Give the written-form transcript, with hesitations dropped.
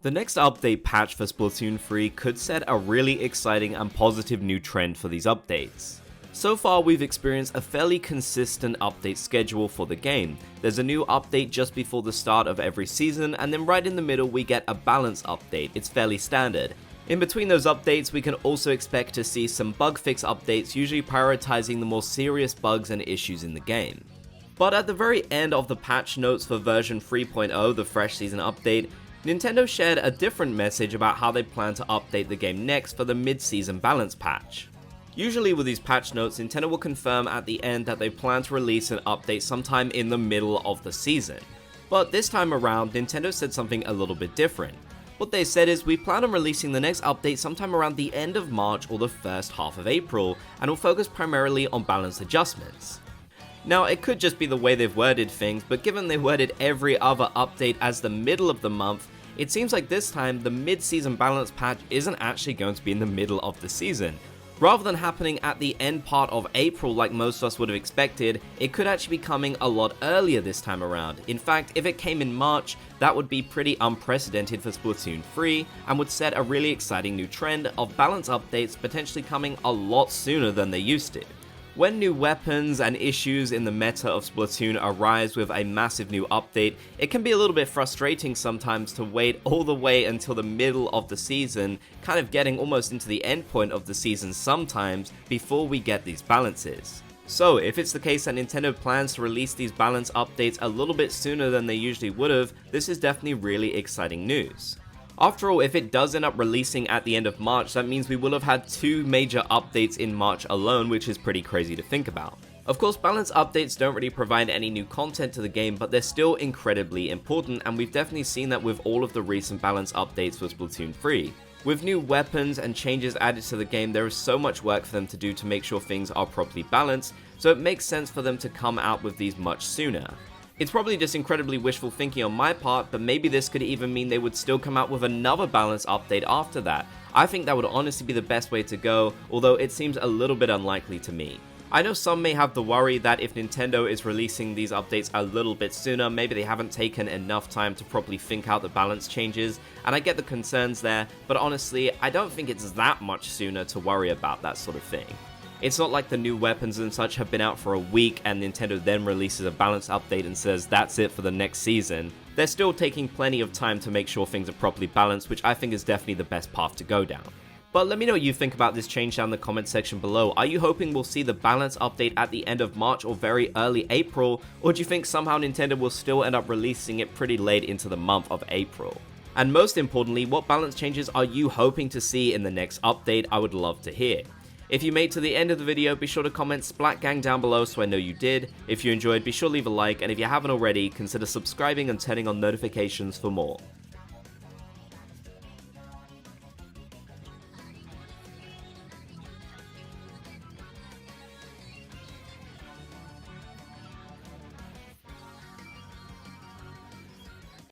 The next update patch for Splatoon 3 could set a really exciting and positive new trend for these updates. So far, we've experienced a fairly consistent update schedule for the game. There's a new update just before the start of every season, and then right in the middle we get a balance update. It's fairly standard. In between those updates, we can also expect to see some bug fix updates, usually prioritizing the more serious bugs and issues in the game. But at the very end of the patch notes for version 3.0, the Fresh Season update, Nintendo shared a different message about how they plan to update the game next for the mid-season balance patch. Usually with these patch notes, Nintendo will confirm at the end that they plan to release an update sometime in the middle of the season. But this time around, Nintendo said something a little bit different. What they said is, we plan on releasing the next update sometime around the end of March or the first half of April, and will focus primarily on balance adjustments. Now, it could just be the way they've worded things, but given they worded every other update as the middle of the month, it seems like this time the mid-season balance patch isn't actually going to be in the middle of the season. Rather than happening at the end part of April like most of us would have expected, it could actually be coming a lot earlier this time around. In fact, if it came in March, that would be pretty unprecedented for Splatoon 3 and would set a really exciting new trend of balance updates potentially coming a lot sooner than they used to. When new weapons and issues in the meta of Splatoon arise with a massive new update, it can be a little bit frustrating sometimes to wait all the way until the middle of the season, kind of getting almost into the end point of the season sometimes, before we get these balances. So if it's the case that Nintendo plans to release these balance updates a little bit sooner than they usually would have, this is definitely really exciting news. After all, if it does end up releasing at the end of March, that means we will have had 2 major updates in March alone, which is pretty crazy to think about. Of course, balance updates don't really provide any new content to the game, but they're still incredibly important, and we've definitely seen that with all of the recent balance updates for Splatoon 3. With new weapons and changes added to the game, there is so much work for them to do to make sure things are properly balanced, so it makes sense for them to come out with these much sooner. It's probably just incredibly wishful thinking on my part, but maybe this could even mean they would still come out with another balance update after that. I think that would honestly be the best way to go, although it seems a little bit unlikely to me. I know some may have the worry that if Nintendo is releasing these updates a little bit sooner, maybe they haven't taken enough time to properly think out the balance changes, and I get the concerns there, but honestly, I don't think it's that much sooner to worry about that sort of thing. It's not like the new weapons and such have been out for a week and Nintendo then releases a balance update and says that's it for the next season. They're still taking plenty of time to make sure things are properly balanced, which I think is definitely the best path to go down. But let me know what you think about this change down in the comment section below. Are you hoping we'll see the balance update at the end of March or very early April, or do you think somehow Nintendo will still end up releasing it pretty late into the month of April? And most importantly, what balance changes are you hoping to see in the next update? I would love to hear. If you made it to the end of the video, be sure to comment Splat Gang down below so I know you did. If you enjoyed, be sure to leave a like, and if you haven't already, consider subscribing and turning on notifications for more.